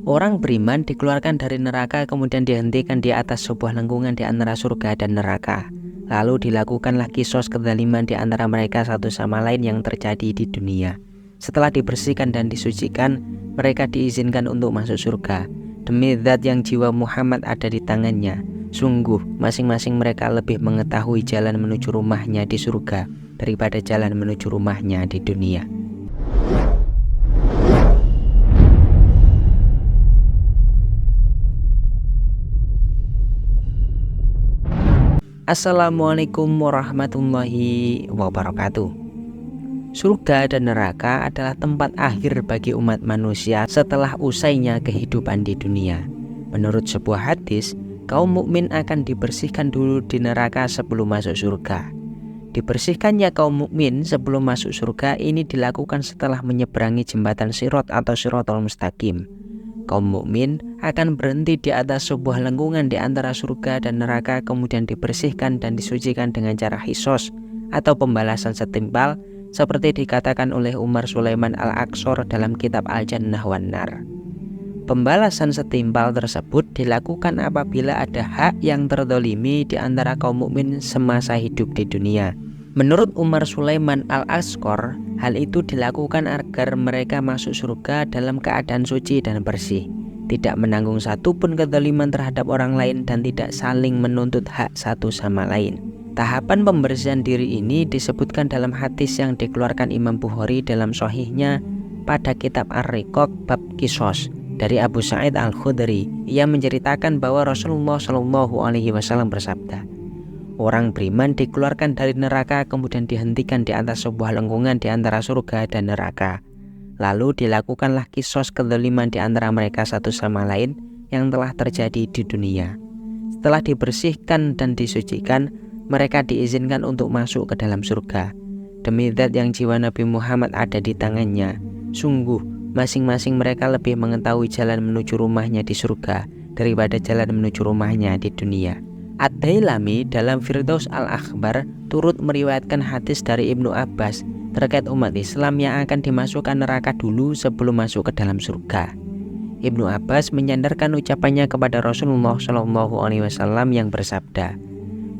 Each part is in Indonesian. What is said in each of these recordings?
Orang beriman dikeluarkan dari neraka kemudian dihentikan di atas sebuah lengkungan di antara surga dan neraka. Lalu dilakukanlah qisas kezaliman di antara mereka satu sama lain yang terjadi di dunia. Setelah dibersihkan dan disucikan, mereka diizinkan untuk masuk surga. Demi zat yang jiwa Muhammad ada di tangannya, sungguh masing-masing mereka lebih mengetahui jalan menuju rumahnya di surga daripada jalan menuju rumahnya di dunia. Assalamualaikum warahmatullahi wabarakatuh. Surga dan neraka adalah tempat akhir bagi umat manusia setelah usainya kehidupan di dunia. Menurut sebuah hadis, kaum mukmin akan dibersihkan dulu di neraka sebelum masuk surga. Dibersihkannya kaum mukmin sebelum masuk surga ini dilakukan setelah menyeberangi jembatan Sirat atau Shiratal Mustaqim. Kaum mukmin akan berhenti di atas sebuah lengkungan di antara surga dan neraka, kemudian dibersihkan dan disucikan dengan cara qisas atau pembalasan setimpal, seperti dikatakan oleh Umar Sulaiman Al-Aqsar dalam kitab Al-Jannah wan Nar. Pembalasan setimpal tersebut dilakukan apabila ada hak yang terdolimi di antara kaum mukmin semasa hidup di dunia. Menurut Umar Sulaiman Al-Aqsar, hal itu dilakukan agar mereka masuk surga dalam keadaan suci dan bersih, tidak menanggung satupun kezaliman terhadap orang lain dan tidak saling menuntut hak satu sama lain. Tahapan pembersihan diri ini disebutkan dalam hadis yang dikeluarkan Imam Bukhari dalam Sahihnya pada kitab Ar-Riqaq bab qisas dari Abu Sa'id Al-Khudri. Ia menceritakan bahwa Rasulullah SAW bersabda, orang beriman dikeluarkan dari neraka kemudian dihentikan di atas sebuah lengkungan di antara surga dan neraka. Lalu dilakukanlah qisas kezaliman di antara mereka satu sama lain yang telah terjadi di dunia. Setelah dibersihkan dan disucikan, mereka diizinkan untuk masuk ke dalam surga. Demi zat yang jiwa Nabi Muhammad ada di tangannya, sungguh masing-masing mereka lebih mengetahui jalan menuju rumahnya di surga daripada jalan menuju rumahnya di dunia. Ad-Dailami dalam Firdaus Al-Akhbar turut meriwayatkan hadis dari Ibnu Abbas terkait umat Islam yang akan dimasukkan neraka dulu sebelum masuk ke dalam surga. Ibnu Abbas menyandarkan ucapannya kepada Rasulullah SAW yang bersabda,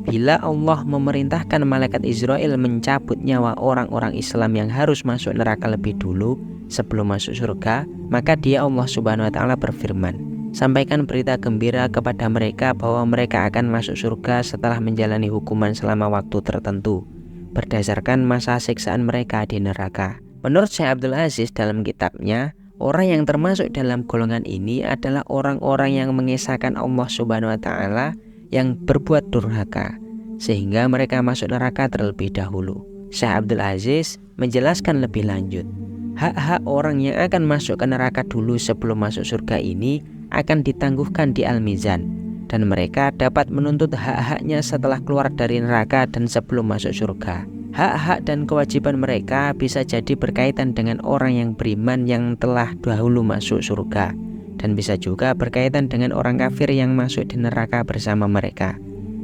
bila Allah memerintahkan malaikat Israel mencabut nyawa orang-orang Islam yang harus masuk neraka lebih dulu sebelum masuk surga, maka Dia Allah Subhanahu wa Ta'ala berfirman, sampaikan berita gembira kepada mereka bahwa mereka akan masuk surga setelah menjalani hukuman selama waktu tertentu berdasarkan masa siksaan mereka di neraka. Menurut Syekh Abdul Aziz dalam kitabnya, orang yang termasuk dalam golongan ini adalah orang-orang yang mengesahkan Allah Subhanahu wa Ta'ala yang berbuat durhaka sehingga mereka masuk neraka terlebih dahulu. Syekh Abdul Aziz menjelaskan lebih lanjut, hak-hak orang yang akan masuk ke neraka dulu sebelum masuk surga ini akan ditangguhkan di Al-Mizan, dan mereka dapat menuntut hak-haknya setelah keluar dari neraka dan sebelum masuk surga. Hak-hak dan kewajiban mereka bisa jadi berkaitan dengan orang yang beriman yang telah dahulu masuk surga, dan bisa juga berkaitan dengan orang kafir yang masuk di neraka bersama mereka.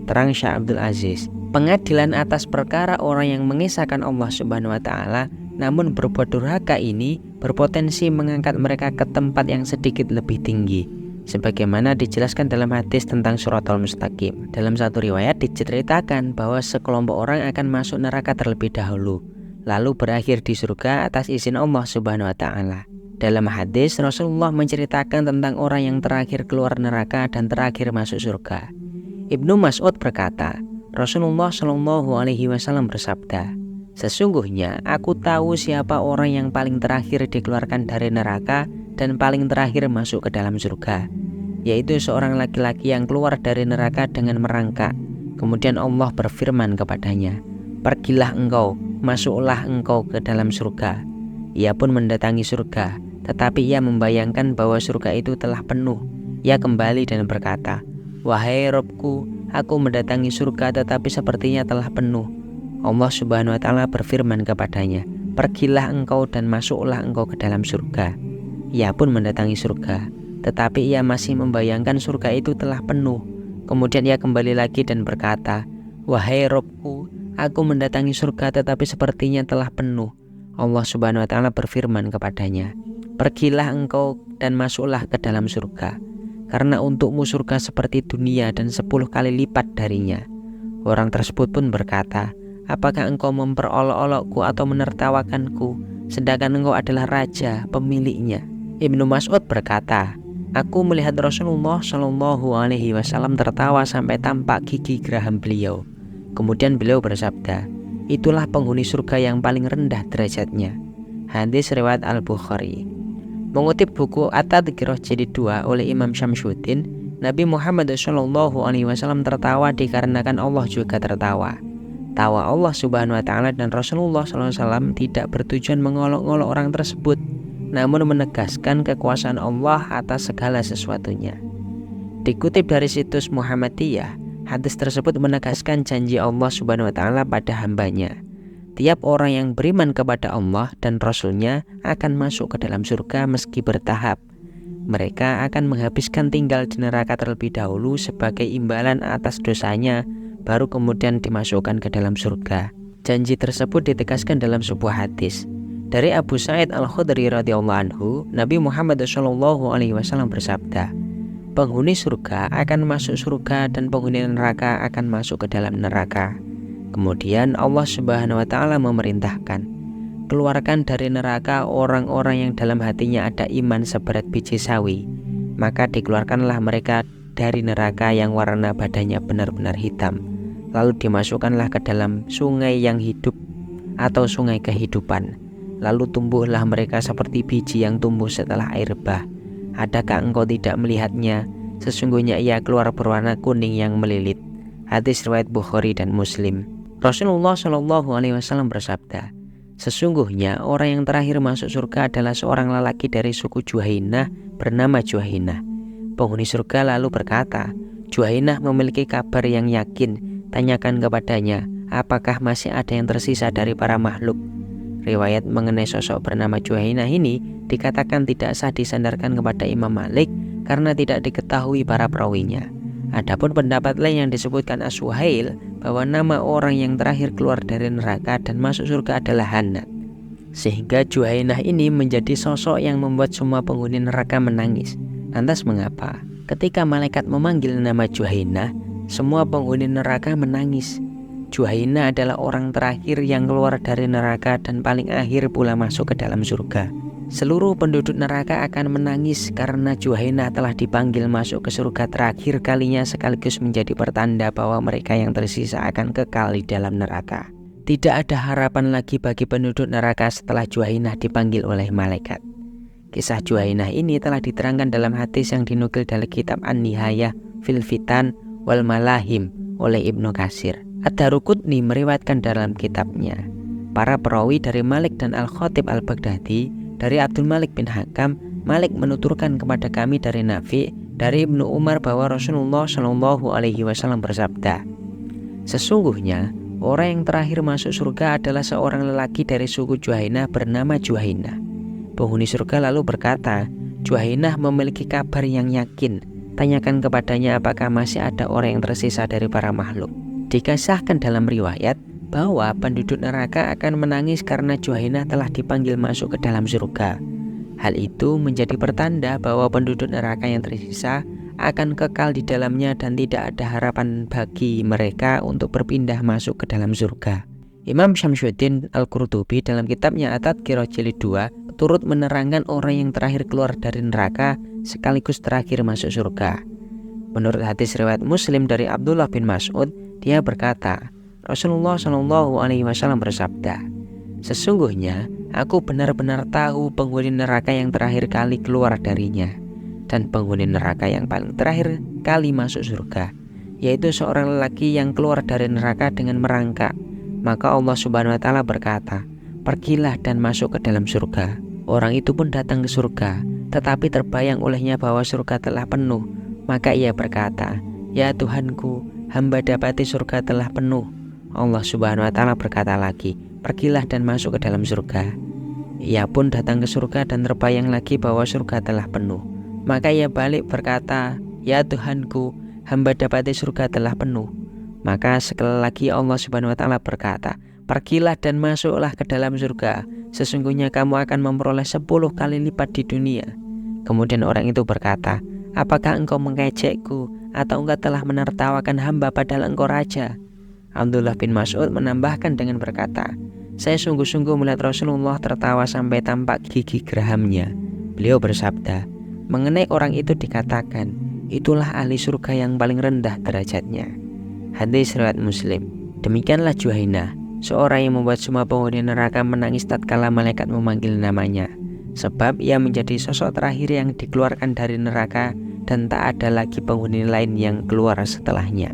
Terang Syekh Abdul Aziz, pengadilan atas perkara orang yang mengisahkan Allah Subhanahu wa Ta'ala namun berbuat durhaka ini berpotensi mengangkat mereka ke tempat yang sedikit lebih tinggi, sebagaimana dijelaskan dalam hadis tentang Shiratal Mustaqim. Dalam satu riwayat diceritakan bahwa sekelompok orang akan masuk neraka terlebih dahulu, lalu berakhir di surga atas izin Allah Subhanahu wa Ta'ala. Dalam hadis Rasulullah menceritakan tentang orang yang terakhir keluar neraka dan terakhir masuk surga. Ibnu Mas'ud berkata, Rasulullah SAW bersabda, sesungguhnya aku tahu siapa orang yang paling terakhir dikeluarkan dari neraka dan paling terakhir masuk ke dalam surga, yaitu seorang laki-laki yang keluar dari neraka dengan merangkak. Kemudian Allah berfirman kepadanya, pergilah engkau, masuklah engkau ke dalam surga. Ia pun mendatangi surga, tetapi ia membayangkan bahwa surga itu telah penuh. Ia kembali dan berkata, wahai Robku, aku mendatangi surga tetapi sepertinya telah penuh. Allah Subhanahu wa Ta'ala berfirman kepadanya, pergilah engkau dan masuklah engkau ke dalam surga. Ia pun mendatangi surga, tetapi ia masih membayangkan surga itu telah penuh. Kemudian ia kembali lagi dan berkata, wahai Robku, aku mendatangi surga tetapi sepertinya telah penuh. Allah Subhanahu wa taala berfirman kepadanya, "Pergilah engkau dan masuklah ke dalam surga, karena untukmu surga seperti dunia dan 10 kali lipat darinya." Orang tersebut pun berkata, "Apakah engkau memperolok-olokku atau menertawakanku, sedangkan engkau adalah raja pemiliknya?" Ibnu Mas'ud berkata, "Aku melihat Rasulullah Shallallahu Alaihi Wasallam tertawa sampai tampak gigi geraham beliau. Kemudian beliau bersabda, 'Itulah penghuni surga yang paling rendah derajatnya.'" Hadis riwayat Al-Bukhari. Mengutip buku At-Tadhkirah jilid 2 oleh Imam Syamsuddin, Nabi Muhammad SAW tertawa dikarenakan Allah juga tertawa. Tawa Allah Subhanahu wa taala dan Rasulullah SAW tidak bertujuan mengolok-olok orang tersebut, namun menegaskan kekuasaan Allah atas segala sesuatunya. Dikutip dari situs Muhammadiyah, hadis tersebut menegaskan janji Allah Subhanahu wa taala pada hambanya. Tiap orang yang beriman kepada Allah dan Rasul-Nya akan masuk ke dalam surga meski bertahap. Mereka akan menghabiskan tinggal di neraka terlebih dahulu sebagai imbalan atas dosanya, baru kemudian dimasukkan ke dalam surga. Janji tersebut ditegaskan dalam sebuah hadis. Dari Abu Sa'id Al-Khudri radhiyallahu anhu, Nabi Muhammad SAW bersabda, "Penghuni surga akan masuk surga dan penghuni neraka akan masuk ke dalam neraka." Kemudian Allah Subhanahu wa taala memerintahkan, "Keluarkan dari neraka orang-orang yang dalam hatinya ada iman seberat biji sawi." Maka dikeluarkanlah mereka dari neraka yang warna badannya benar-benar hitam. Lalu dimasukkanlah ke dalam sungai yang hidup atau sungai kehidupan. Lalu tumbuhlah mereka seperti biji yang tumbuh setelah air bah. Adakah engkau tidak melihatnya? Sesungguhnya ia keluar berwarna kuning yang melilit. Hadis riwayat Bukhari dan Muslim. Rasulullah SAW bersabda, "Sesungguhnya orang yang terakhir masuk surga adalah seorang lelaki dari suku Juhainah bernama Juhainah." Penghuni surga lalu berkata, "Juhainah memiliki kabar yang yakin. Tanyakan kepadanya, apakah masih ada yang tersisa dari para makhluk?" Riwayat mengenai sosok bernama Juhainah ini dikatakan tidak sah disandarkan kepada Imam Malik karena tidak diketahui para perawinya. Adapun pendapat lain yang disebutkan As-Suhail bahwa nama orang yang terakhir keluar dari neraka dan masuk surga adalah Hanat. Sehingga Juhainah ini menjadi sosok yang membuat semua penghuni neraka menangis. Lantas mengapa? Ketika malaikat memanggil nama Juhainah, semua penghuni neraka menangis. Juhainah adalah orang terakhir yang keluar dari neraka dan paling akhir pula masuk ke dalam surga. Seluruh penduduk neraka akan menangis karena Juhainah telah dipanggil masuk ke surga terakhir kalinya, sekaligus menjadi pertanda bahwa mereka yang tersisa akan kekal di dalam neraka. Tidak ada harapan lagi bagi penduduk neraka setelah Juhainah dipanggil oleh malaikat. Kisah Juhainah ini telah diterangkan dalam hadis yang dinukil dari kitab An-Nihayah fil Fitan wal Malahim oleh Ibnu Katsir. Ad-Daruqutni meriwayatkan dalam kitabnya, para perawi dari Malik dan Al-Khatib Al-Baghdadi dari Abdul Malik bin Hakam, Malik menuturkan kepada kami dari Nafi dari Ibnu Umar bahwa Rasulullah Shallallahu Alaihi Wasallam bersabda, "Sesungguhnya orang yang terakhir masuk surga adalah seorang lelaki dari suku Juhainah bernama Juhainah." Penghuni surga lalu berkata, "Juhainah memiliki kabar yang yakin. Tanyakan kepadanya apakah masih ada orang yang tersisa dari para makhluk." Dikisahkan dalam riwayat bahwa penduduk neraka akan menangis karena Juhainah telah dipanggil masuk ke dalam surga. Hal itu menjadi pertanda bahwa penduduk neraka yang tersisa akan kekal di dalamnya dan tidak ada harapan bagi mereka untuk berpindah masuk ke dalam surga. Imam Syamsuddin Al-Qurtubi dalam kitabnya At-Tadhkirah jilid 2 turut menerangkan orang yang terakhir keluar dari neraka sekaligus terakhir masuk surga. Menurut hadis riwayat Muslim dari Abdullah bin Mas'ud, dia berkata, Rasulullah Shallallahu Alaihi Wasallam bersabda, "Sesungguhnya aku benar-benar tahu penghuni neraka yang terakhir kali keluar darinya dan penghuni neraka yang paling terakhir kali masuk surga, yaitu seorang lelaki yang keluar dari neraka dengan merangkak. Maka Allah Subhanahu Wa Taala berkata, 'Pergilah dan masuk ke dalam surga.' Orang itu pun datang ke surga, tetapi terbayang olehnya bahwa surga telah penuh. Maka ia berkata, 'Ya Tuhanku, hamba dapati surga telah penuh.' Allah Subhanahu wa taala berkata lagi, 'Pergilah dan masuk ke dalam surga.' Ia pun datang ke surga dan terbayang lagi bahwa surga telah penuh. Maka ia balik berkata, 'Ya Tuhanku, hamba dapati surga telah penuh.' Maka sekali lagi Allah Subhanahu wa taala berkata, 'Pergilah dan masuklah ke dalam surga.' sesungguhnya kamu akan memperoleh 10 kali lipat di dunia. Kemudian orang itu berkata, apakah engkau mengejekku atau engkau telah menertawakan hamba padahal engkau raja? Abdullah bin Mas'ud menambahkan dengan berkata, saya sungguh-sungguh melihat Rasulullah tertawa sampai tampak gigi gerahamnya. Beliau bersabda, mengenai orang itu dikatakan, itulah ahli surga yang paling rendah derajatnya. Hadis riwayat Muslim. Demikianlah Juhainah, seorang yang membuat semua penghuni neraka menangis tatkala malaikat memanggil namanya, sebab ia menjadi sosok terakhir yang dikeluarkan dari neraka dan tak ada lagi penghuni lain yang keluar setelahnya.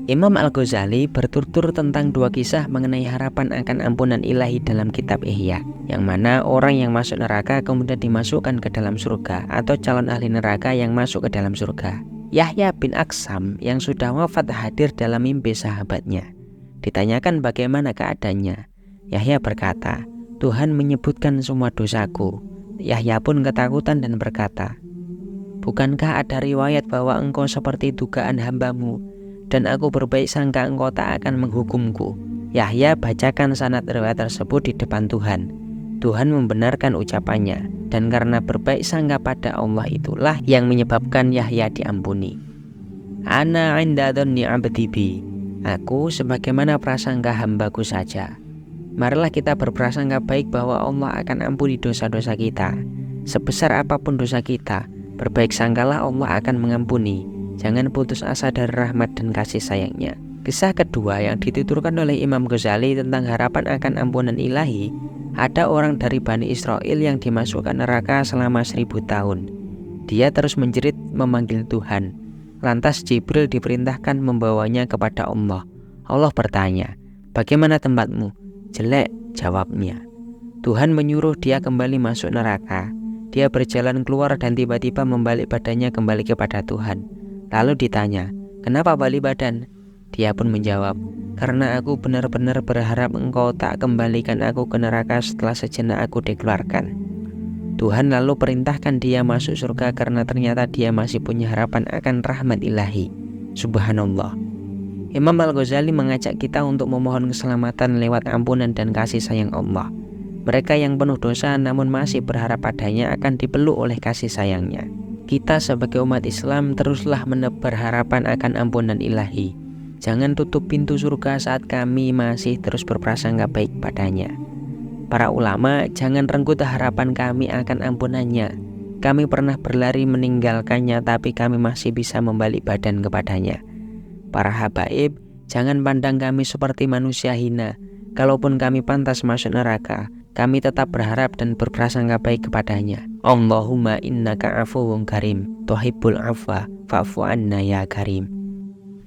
Imam Al-Ghazali bertutur tentang 2 kisah mengenai harapan akan ampunan ilahi dalam kitab Ihya, yang mana orang yang masuk neraka kemudian dimasukkan ke dalam surga, atau calon ahli neraka yang masuk ke dalam surga. Yahya bin Aksam yang sudah wafat hadir dalam mimpi sahabatnya. Ditanyakan bagaimana keadaannya. Yahya berkata, Tuhan menyebutkan semua dosaku. Yahya pun ketakutan dan berkata, bukankah ada riwayat bahwa engkau seperti dugaan hambamu, dan aku berbaik sangka engkau tak akan menghukumku. Yahya bacakan sanad riwayat tersebut di depan Tuhan. Tuhan membenarkan ucapannya, dan karena berbaik sangka pada Allah itulah yang menyebabkan Yahya diampuni. Ana 'inda dhanni 'abdi bi. Aku sebagaimana prasangka hambaku saja. Marilah kita berprasangka baik bahwa Allah akan ampuni dosa-dosa kita. Sebesar apapun dosa kita, berbaik sangkalah Allah akan mengampuni. Jangan putus asa dari rahmat dan kasih sayangnya. Kisah kedua yang dituturkan oleh Imam Ghazali tentang harapan akan ampunan ilahi, ada orang dari Bani Israel yang dimasukkan neraka selama 1000 tahun. Dia terus menjerit memanggil Tuhan. Lantas Jibril diperintahkan membawanya kepada Allah. Allah bertanya, bagaimana tempatmu? Jelek, jawabnya. Tuhan menyuruh dia kembali masuk neraka. Dia berjalan keluar dan tiba-tiba membalik badannya kembali kepada Tuhan. Lalu ditanya, kenapa balik badan? Dia pun menjawab, karena aku benar-benar berharap engkau tak kembalikan aku ke neraka setelah sejenak aku dikeluarkan. Tuhan lalu perintahkan dia masuk surga karena ternyata dia masih punya harapan akan rahmat ilahi. Subhanallah. Imam Al-Ghazali mengajak kita untuk memohon keselamatan lewat ampunan dan kasih sayang Allah. Mereka yang penuh dosa namun masih berharap padanya akan dipeluk oleh kasih sayangnya. Kita sebagai umat Islam teruslah menebar harapan akan ampunan ilahi. Jangan tutup pintu surga saat kami masih terus berprasangka baik padanya. Para ulama jangan renggut harapan kami akan ampunannya. Kami pernah berlari meninggalkannya tapi kami masih bisa membalik badan kepadanya. Para habaib jangan pandang kami seperti manusia hina. Kalaupun kami pantas masuk neraka, kami tetap berharap dan berprasangka baik kepadanya. Allahumma innaka afuwun karim, tuhibbul afwa fa'fu anna ya karim.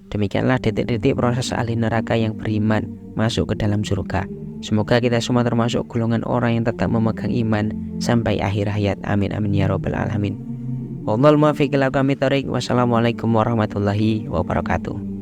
Demikianlah detik-detik proses ahli neraka yang beriman masuk ke dalam surga. Semoga kita semua termasuk golongan orang yang tetap memegang iman sampai akhir hayat. Amin amin ya rabbal alamin. Wallahul muwaffiq ila aqwamit thoriq. Wassalamualaikum warahmatullahi wabarakatuh.